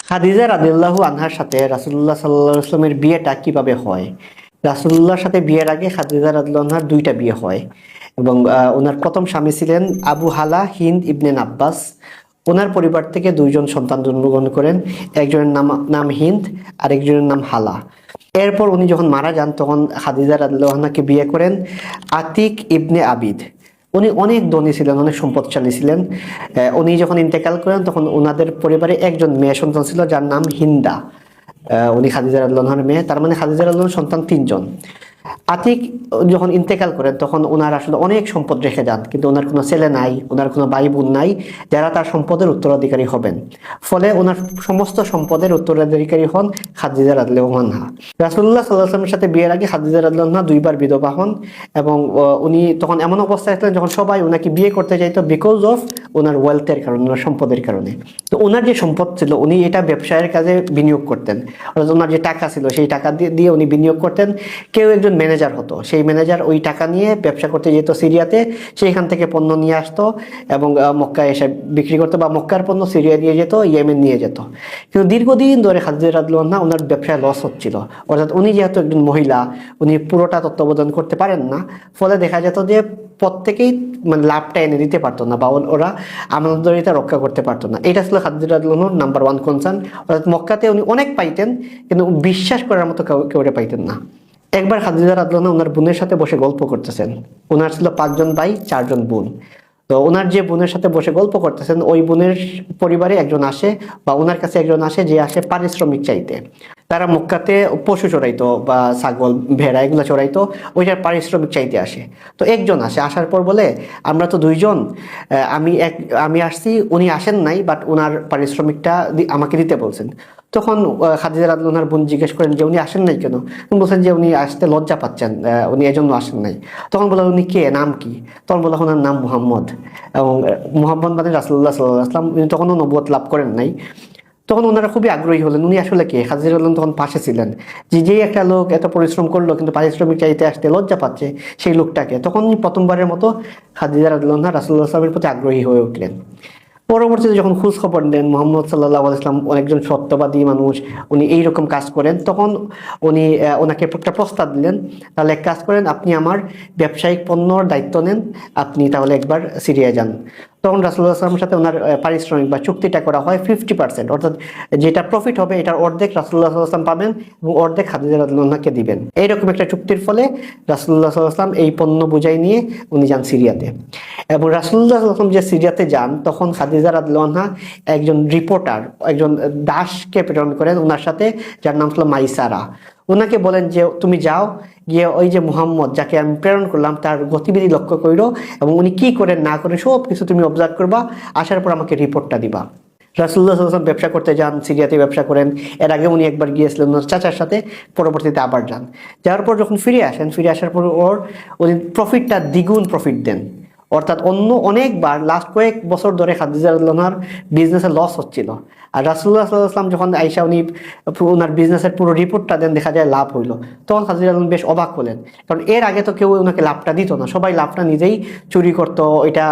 খাদিজা রাদিয়াল্লাহু আনহার সাথে রাসূলুল্লাহ সাল্লাল্লাহু আলাইহি ওয়াসাল্লামের বিয়েটা কিভাবে হয়? রাসূলুল্লাহর সাথে বিয়ের আগে খাদিজা রাদিয়াল্লাহু আনহার দুইটা বিয়ে হয় এবং ওনার প্রথম স্বামী ছিলেন আবু হালা হিন্দ ইবনে আব্বাস। ওনার পরিবার থেকে দুইজন সন্তান জন্মগ্রহণ করেন। একজনের নাম হিন্দ আর একজনের নাম হালা। এরপর উনি যখন মারা যান তখন খাদিজা রাদিয়াল্লাহু আনহাকে বিয়ে করেন আতিক ইবনে আবিদ। উনি অনেক ধনী ছিলেন, অনেক সম্পদশালী ছিলেন। উনি যখন ইন্তেকাল করেন তখন ওনাদের পরিবারে একজন মেয়ে সন্তান ছিল যার নাম হিন্দা। উনি খাদিজা রাদিয়াল্লাহু আনহার মেয়ে, তার মানে খাদিজা রাদিয়াল্লাহু আনহার সন্তান তিনজন। আতিক যখন ইন্তেকাল করেন তখন ওনার আসলে অনেক সম্পদ রেখে যান, কিন্তু ওনার কোনো ছেলে নাই, ওনার কোনো ভাই বোন নাই যারা তার সম্পদের উত্তরাধিকারী হবেন। ফলে ওনার সমস্ত সম্পদের উত্তরাধিকারী হন খাদিজা রাদিয়াল্লাহু আনহা। রাসূলুল্লাহ সাল্লাল্লাহু আলাইহি ওয়াসাল্লামের সাথে বিয়ের আগে খাদিজা রাদিয়াল্লাহু আনহা দুইবার বিধবা হন এবং উনি তখন এমন অবস্থায় ছিলেন যখন সবাই ওনাকে বিয়ে করতে চাইতো বিকজ অফ ওনার ওয়েলথের কারণে, ওনার সম্পদের কারণে। তো ওনার যে সম্পদ ছিল উনি এটা ব্যবসায়ের কাজে বিনিয়োগ করতেন, অর্থাৎ ওনার যে টাকা ছিল সেই টাকা দিয়ে উনি বিনিয়োগ করতেন। কেউ একজন ম্যানেজার হতো, সেই ম্যানেজার ওই টাকা নিয়ে ব্যবসা করতে যেত সিরিয়াতে, সেইখান থেকে পণ্য নিয়ে আসতো এবং মক্কায় এসে বিক্রি করতো, বা মক্কার পণ্য সিরিয়া দিয়ে যেত, ইয়েমেন নিয়ে যেত। কিন্তু দীর্ঘদিন ধরে খাদিজা রাদিয়াল্লাহু আনহা ওনার ব্যবসায় লস হচ্ছিল, অর্থাৎ উনি যেহেতু একজন মহিলা উনি পুরোটা তত্ত্বাবধান করতে পারেন না। ফলে দেখা যেত যে প্রত্যেকেই মানে লাভটা এনে দিতে পারতো না, বা ওরা আমানতদারিতা রক্ষা করতে পারতো না। এটা ছিল খাদিজা রাদিয়াল্লাহু আনহার নাম্বার ওয়ান কনসার্ন। অর্থাৎ মক্কাতে উনি অনেক পাইতেন কিন্তু বিশ্বাস করার মতো কেউ পাইতেন না। একবার খাদিজা রাদিয়াল্লাহু আনহা ওনার বোনের সাথে বসে গল্প করতেছেন। ওনার ছিল 5জন ভাই 4জন বোন। তো ওনার যে বোনের সাথে বসে গল্প করতেছেন ওই বোনের পরিবারে একজন আসে, বা ওনার কাছে একজন আসে যে আসে পারিশ্রমিক চাইতে। তারা মক্কাতে পশু চড়াইতো বা ছাগল ভেড়া এগুলো চড়াইতো, ওইটার পারিশ্রমিক চাইতে আসে। তো একজন আসে, আসার পর বলে আমরা তো দুইজন, আমি আসছি, উনি আসেন নাই, বাট ওনার পারিশ্রমিকটা আমাকে দিতে বলছেন। তখন খাদিজা রাদিয়াল্লাহু আনহার বোন জিজ্ঞেস করেন যে উনি আসেন নাই কেন? বলছেন যে উনি আসতে লজ্জা পাচ্ছেন, উনি এজন্য আসেন নাই। তখন বলে উনি কে, নাম কি? তখন বলে ওনার নাম মুহাম্মদ, এবং মুহাম্মদ মানে রাসূলুল্লাহ সাল্লাল্লাহু আলাইহি ওয়াসাল্লাম। উনি তখনও নবুয়ত লাভ করেন নাই। তখন ওনারা খুবই আগ্রহী হলেন উনি আসলে কে। খাদিজা রাদিয়াল্লাহু আনহা তখন পাশে ছিলেন, যে একটা লোক এত পরিশ্রম করলো কিন্তু পারিশ্রমিক চাইতে আসতে লজ্জা পাচ্ছে, সেই লোকটাকে। তখন প্রথমবারের মতো খাদিজা রাদিয়াল্লাহু আনহা রাসূলুল্লাহ সাল্লাল্লাহু আলাইহি ওয়াসাল্লামের প্রতি আগ্রহী হয়ে উঠলেন। পরবর্তীতে যখন খোঁজ খবর নেন মুহাম্মদ সাল্লাল্লাহু আলাইহি ওয়াসাল্লাম অনেকজন সত্যবাদী মানুষ, উনি এইরকম কাজ করেন, তখন উনি ওনাকে একটা প্রস্তাব দিলেন, তাহলে এক কাজ করেন, আপনি আমার ব্যবসায়িক পণ্যর দায়িত্ব নেন, আপনি তাহলে একবার সিরিয়া যান। তখন রাসূলুল্লাহ সাল্লাল্লাহু আলাইহি ওয়াসাল্লামের সাথে ওনার পারিশ্রমিক বা চুক্তিটা করা হয় 50%, অর্থাৎ যেটা প্রফিট হবে এটার অর্ধেক রাসূলুল্লাহ সাল্লাল্লাহু আলাইহি ওয়াসাল্লাম পাবেন এবং অর্ধেক খাদিজা রাদিয়াল্লাহু আনহাকে দিবেন। এইরকম একটা চুক্তির ফলে রাসূলুল্লাহ সাল্লাল্লাহু আলাইহি ওয়াসাল্লাম এই পণ্য বুঝাই নিয়ে উনি যান সিরিয়াতে। এবং রাসূলুল্লাহ সাল্লাল্লাহু আলাইহি ওয়াসাল্লাম যে সিরিয়াতে যান তখন খাদিজা রাদিয়াল্লাহু আনহা একজন রিপোর্টার, একজন দাসকে প্রেরণ করেন ওনার সাথে, যার নাম ছিল মাইসারা। ওনাকে বলেন যে তুমি যাও, গিয়ে ওই যে মুহাম্মদ যাকে আমি প্রেরণ করলাম তার গতিবিধি লক্ষ্য করো এবং উনি কি করেন না করেন সব কিছু তুমি অবজার্ভ করবা, আসার পর আমাকে রিপোর্টটা দিবা। রাসূলুল্লাহ সাল্লাল্লাহু আলাইহি ওয়াসাল্লাম ব্যবসা করতে যান, সিরিয়াতে ব্যবসা করেন। এর আগে উনি একবার গিয়েছিলেন ওনার চাচার সাথে, পরবর্তীতে আবার যান। যাওয়ার পর যখন ফিরে আসার পর উনি প্রফিটটা দ্বিগুণ প্রফিট দেন। অর্থাৎ অনেকবার লাস্ট কয়েক বছর ধরে খাদিজা রাদিয়াল্লাহু আনহার বিজনেসে লস হচ্ছিল, আর রাসূলুল্লাহ সাল্লাল্লাহু আলাইহি ওয়াসাল্লাম যখন আয়েশা উনি ওনার বিজনেসের পুরো রিপোর্টটা দেন, দেখা যায় লাভ হইলো। তখন খাদিজা রাদিয়াল্লাহু আনহা বেশ অবাক হলেন, কারণ এর আগে তো কেউ ওনাকে লাভটা দিত না, সবাই লাভটা নিজেই চুরি করতো, এটা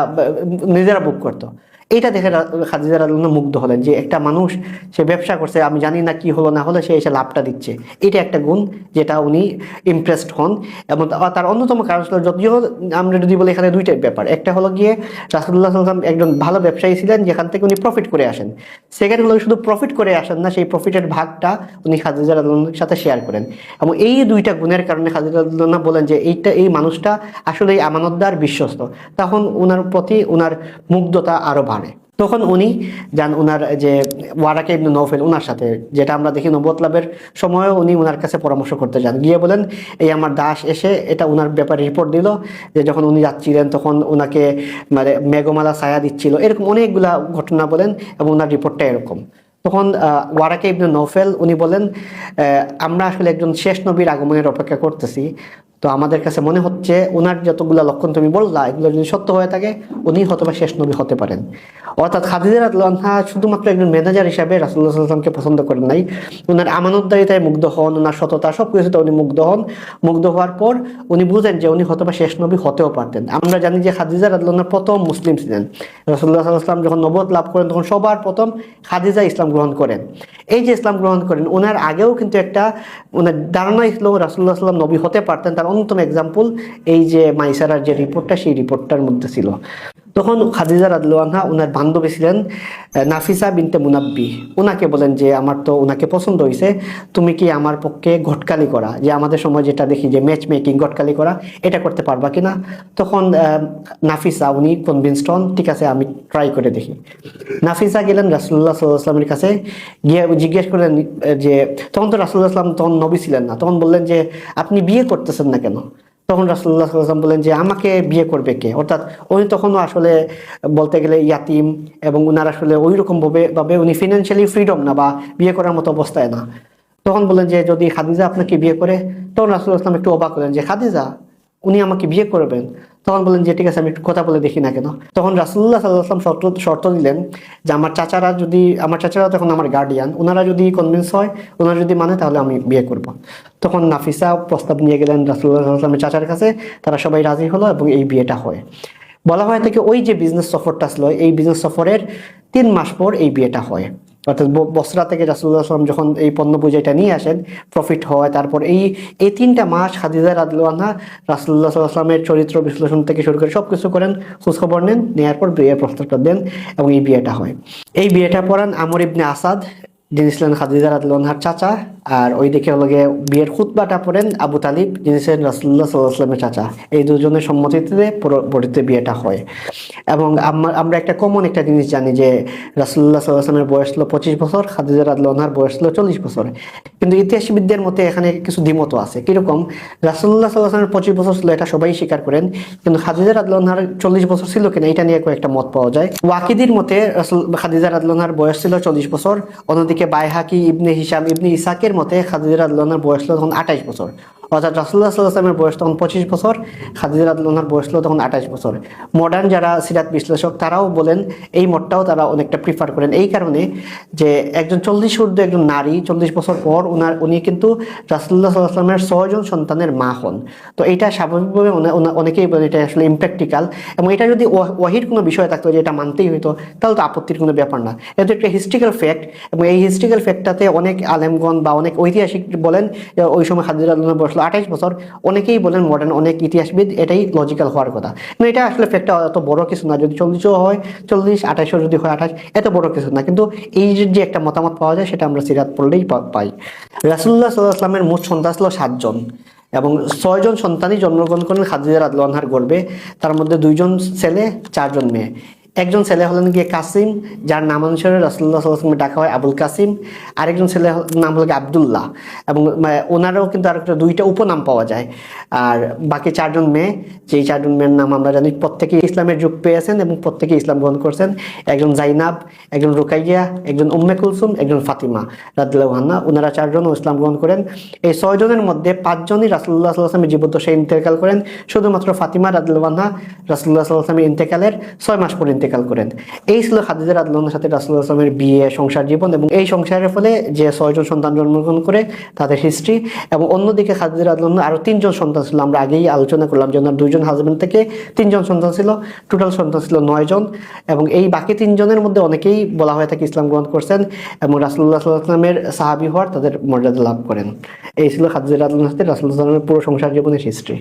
নিজেরা বুক করতো। এইটা দেখে খাদিজা রাদিয়াল্লাহু আনহা মুগ্ধ হলেন যে একটা মানুষ সে ব্যবসা করছে, আমি জানি না কি হলো না হলো, সে এসে লাভটা দিচ্ছে। এটা একটা গুণ যেটা উনি ইমপ্রেসড হন। এবং তার অন্যতম কারণ ছিল, যদিও আমরা যদি বলি এখানে দুইটাই ব্যাপার, একটা হলো গিয়ে রাসূলুল্লাহ সাল্লাল্লাহু আলাইহি ওয়াসাল্লাম একজন ভালো ব্যবসায়ী ছিলেন যেখান থেকে উনি প্রফিট করে আসেন। সেকেন্ড হলো শুধু প্রফিট করে আসেন না, সেই প্রফিটের ভাগটা উনি খাদিজা রাদিয়াল্লাহু আনহার সাথে শেয়ার করেন। এবং এই দুইটা গুণের কারণে খাদিজা রাদিয়াল্লাহু আনহা বলেন যে এই মানুষটা আসলেই আমানতদার, বিশ্বস্ত। তখন ওনার প্রতি ওনার মুগ্ধতা আরো বাড়ে। তখন উনি যান ওনার যে ওয়ারাকা ইবনে নওফেল ওনার সাথে, যেটা আমরা দেখি নবুয়ত লাভের সময়ও উনি ওনার কাছে পরামর্শ করতে যান, গিয়ে বলেন এই আমার দাস এসে এটা ওনার ব্যাপারে রিপোর্ট দিল যে যখন উনি যাচ্ছিলেন তখন ওনাকে মানে মেঘমালা ছায়া দিচ্ছিল, এরকম অনেকগুলা ঘটনা বলেন এবং ওনার রিপোর্টটা এরকম। তখন ওয়ারাকা ইবনে নওফেল উনি বলেন আমরা আসলে একজন শেষ নবীর আগমনের অপেক্ষা করতেছি, তো আমাদের কাছে মনে হচ্ছে ওনার যতগুলো লক্ষণ তুমি বললা এগুলো যদি সত্য হয়ে থাকে উনি হয়তোবা শেষ নবী হতে পারেন। অর্থাৎ খাদিজা রাদিয়াল্লাহু আনহা শুধুমাত্র একজন ম্যানেজার হিসাবে রাসূলুল্লাহ সাল্লাল্লাহু আলাইহি ওয়াসাল্লামকে পছন্দ করেন নাই, ওনার আমানতদারিতায় মুগ্ধ হন, ওনার সততা সব কিছুতে উনি মুগ্ধ হন। মুগ্ধ হওয়ার পর উনি বুঝেন যে উনি হয়তোবা শেষ নবী হতেও পারতেন। আমরা জানি যে খাদিজা রাদিয়াল্লাহু আনহা প্রথম মুসলিম ছিলেন। রাসূলুল্লাহ সাল্লাল্লাহু আলাইহি ওয়াসাল্লাম যখন নবুয়ত লাভ করেন তখন সবার প্রথম খাদিজা ইসলাম গ্রহণ করেন। এই যে ইসলাম গ্রহণ করেন, ওনার আগেও কিন্তু একটা ওনার ধারণা ছিল রাসূলুল্লাহ সাল্লাম নবী হতে পারতেন। তার অন্যতম এক্সাম্পল এই যে মাইসারার যে রিপোর্টটা, সেই রিপোর্টটার মধ্যে ছিল। তখন খাদিজা রাদিয়াল্লাহু আনহা ওনার বান্ধবী ছিলেন নাফিসা বিনতে মুনাব্বি, ওনাকে বলেন যে আমার তো ওনাকে পছন্দ হয়েছে, তুমি কি আমার পক্ষে ঘটকালি করা, যে আমাদের সময় যেটা দেখি যে ম্যাচ মেকিং ঘটকালি করা, এটা করতে পারবা কিনা? তখন নাফিসা উনি কনভিন্সড হন, ঠিক আছে আমি ট্রাই করে দেখি। নাফিসা গেলেন রাসূলুল্লাহ সাল্লাল্লাহু আলাইহি ওয়াসাল্লামের কাছে, গিয়ে জিজ্ঞেস করলেন যে তখন তো রাসূলুল্লাহ সাল্লাম তখন নবী ছিলেন না, তখন বললেন যে আপনি বিয়ে করতেছেন না কেন? তখন রাসূলুল্লাহ সাল্লাল্লাহু আলাইহি ওয়াসাল্লাম বললেন যে আমাকে বিয়ে করবে কে? অর্থাৎ উনি তখনও আসলে বলতে গেলে ইয়াতিম, এবং উনার আসলে ওই রকম ভাবে উনি ফিনান্সিয়ালি ফ্রিডম না, বা বিয়ে করার মতো অবস্থায় না। তখন বললেন যে যদি খাদিজা আপনাকে বিয়ে করে, তখন রাসূলুল্লাহ সাল্লাল্লাহু আলাইহি ওয়াসাল্লাম একটু অবাক হলেন যে খাদিজা উনি আমাকে বিয়ে করবেন? তখন বললেন যে ঠিক আছে আমি একটু কথা বলে দেখি না কেন। তখন রাসূলুল্লাহ সাল্লাল্লাহু আলাইহি ওয়াসাল্লাম শর্ত দিলেন যে আমার চাচারা তখন আমার গার্ডিয়ান, ওনারা যদি কনভিন্স হয়, ওনারা যদি মানে, তাহলে আমি বিয়ে করব। তখন নাফিসা প্রস্তাব নিয়ে গেলেন রাসূলুল্লাহ সাল্লাল্লাহু আলাইহি ওয়াসাল্লামের চাচার কাছে, তারা সবাই রাজি হলো এবং এই বিয়েটা হয়। বলা হয় থেকে ওই যে বিজনেস সফরটা ছিল, এই বিজনেস সফরের 3 মাস পর এই বিয়েটা হয়। অর্থাৎ বসরা থেকে রাসূলুল্লাহ সাল্লাল্লাহু আলাইহি ওয়াসাল্লাম যখন এই পণ্য বুঝাইটা নিয়ে আসেন, প্রফিট হয়, তারপর এই 3টা মাস খাদিজা রাদিয়াল্লাহু আনহা রাসূলুল্লাহ সাল্লাল্লাহু আলাইহি ওয়াসাল্লামের চরিত্র বিশ্লেষণ থেকে শুরু করে সবকিছু করেন, খোঁজখবর নেন, নেওয়ার পর বিয়ের প্রস্তাবটা দেন এবং এই বিয়েটা হয়। এই বিয়েটা পড়ান আমর ইবনে আসাদ, যিনি ছিলেন খাদিজা রাদিয়াল্লাহু আনহার চাচা। আর ওইদিকে হলো গিয়ে বিয়ের খুতবাটা পড়েন আবু তালিব, যিনি ছিলেন রাসূলুল্লাহ সাল্লাল্লাহু আলাইহি ওয়াসাল্লামের চাচা। এই দুজনের সম্মতিতে পরবর্তীতে বিয়েটা হয়। এবং আমরা একটা কমন একটা জিনিস জানি যে রাসূলুল্লাহ সাল্লাল্লাহু আলাইহি ওয়াসাল্লামের বয়স ছিল 25 বছর, খাদিজা রাদিয়াল্লাহু আনহার বয়স ছিল 40 বছর। কিন্তু ইতিহাসবিদদের মতে এখানে কিছু দ্বিমত আছে। কিরকম? রাসূলুল্লাহ সাল্লাল্লাহু আলাইহি ওয়াসাল্লামের 25 বছর ছিল, এটা সবাই স্বীকার করেন, কিন্তু খাদিজা রাদিয়াল্লাহু আনহার 40 বছর ছিল কিনা, এটা নিয়ে কয়েকটা মত পাওয়া যায়। ওয়াকিদির মতে খাদিজা রাদিয়াল্লাহু আনহার বয়স ছিল 40 বছর। অন্যদিকে বাইহাকি, ইবনে হিশাম, ইবনে ইসাকের মতে খাদিজা রাদিয়াল্লাহু আনহার বয়স ছিল তখন 28 বছর। অর্থাৎ রাসূলুল্লাহ সাল্লাল্লাহু আলাইহি ওয়াসাল্লামের বয়স তখন 25 বছর, খাদিজা রাদিয়াল্লাহু আনহার বয়স ছিল তখন 28 বছর। মডার্ন যারা সিরাত বিশ্লেষক, তারাও বলেন, এই মতটাও তারা অনেকটা প্রিফার করেন, এই কারণে যে একজন 40 ঊর্ধ্ব একজন নারী 40 বছর পর উনি কিন্তু রাসূলুল্লাহ সাল্লাল্লাহু আলাইহি ওয়াসাল্লামের 6 জন সন্তানের মা হন। তো এটা স্বাভাবিকভাবে অনেকেই বলেন এটা আসলে ইমপ্র্যাকটিক্যাল, এবং এটা যদি ওয়াহির কোনো বিষয় থাকতো যে এটা মানতেই হইতো, তাহলে তো আপত্তির কোনো ব্যাপার না। এটা একটা হিস্ট্রিক্যাল ফ্যাক্ট, এবং এই হিস্ট্রিক্যাল ফ্যাক্টটাতে অনেক আলেমগণ বা অনেক ঐতিহাসিক বলেন ওই সময় খাদিজা রাদিয়াল্লাহু আনহা বয়স 28 বছর। অনেকেই বলেন, মডার্ন অনেক ইতিহাসবিদ, এটাই লজিক্যাল হওয়ার কথা। কিন্তু এটা আসলে ফ্যাক্টটা এত বড় কিছু না, যদি 40ও হয় 40, 28ও যদি হয় 28, এত বড় কিছু না। কিন্তু এই যে একটা মতামত পাওয়া যায়, সেটা আমরা সিরাত পড়লেই পাই। রাসূলুল্লাহ সাল্লাল্লাহু আলাইহি ওয়াসাল্লামের মোট সন্তান ছিল 7 জন, এবং 6 জন সন্তানই জন্মগ্রহণ করেন খাদিজা রাদিয়াল্লাহু আনহার গর্ভে। তার মধ্যে 2 জন ছেলে, 4 জন মেয়ে। একজন ছেলে হলেন গিয়ে কাসিম, যার নাম অনুসারে রাসূলুল্লাহ সাল্লাল্লাহু আলাইহি ওয়াসাল্লাম ডাকা হয় আবুল কাসিম। আরেকজন ছেলে নাম হলো আব্দুল্লাহ, এবং ওনারাও কিন্তু আরেকটা 2টা উপনাম পাওয়া যায়। আর বাকি 4 জন মেয়ে, যেই 4 জন মেয়ের নাম আমরা জানি, প্রত্যেকে ইসলামের যুগ পেয়েছেন এবং প্রত্যেকে ইসলাম গ্রহণ করছেন। একজন জাইনাব, একজন রুকাইয়া, একজন উম্মে কুলসুম, একজন ফাতিমা রাদিয়াল্লাহু আনহা। ওনারা 4 জন ইসলাম গ্রহণ করেন। এই 6 জনের মধ্যে 5 জনই রাসূলুল্লাহ সাল্লাল্লাহু আলাইহি ওয়াসাল্লামের জীবদ্দশায় ইন্তেকাল করেন। শুধুমাত্র ফাতিমা রাদিয়াল্লাহু আনহা রাসূলুল্লাহ সাল্লাল্লাহু আলাইহি ওয়াসাল্লামের ইন্তেকালের 6 মাস পর ইন্তেকাল করেন। এই ছিল খাদিজা রাদিয়াল্লাহু আনহার সাথে রাসূলুল্লাহ সাল্লাল্লাহু আলাইহি ওয়াসাল্লামের বিয়ে, সংসার জীবন, এবং এই সংসারের ফলে যে 6 জন সন্তান জন্মগ্রহণ করে তাদের হিস্ট্রি। এবং অন্যদিকে খাদিজা রাদিয়াল্লাহু আনহা আরো 3 জন সন্তান ছিল, আমরা আগেই আলোচনা করলাম যে ওনার 2 জন হাজবেন্ড থেকে 3 জন সন্তান ছিল, টোটাল সন্তান ছিল 9 জন। এবং এই বাকি 3 জনের মধ্যে অনেকেই বলা হয়ে থাকে ইসলাম গ্রহণ করছেন এবং রাসূলুল্লাহ সাল্লাল্লাহু আলাইহি ওয়াসাল্লামের সাহাবী হওয়ার তাদের মর্যাদা লাভ করেন। এই ছিল খাদিজা রাদিয়াল্লাহু আনহার সাথে রাসূলুল্লাহ সাল্লাল্লাহু আলাইহি ওয়াসাল্লামের পুরো সংসার জীবনের হিস্ট্রি।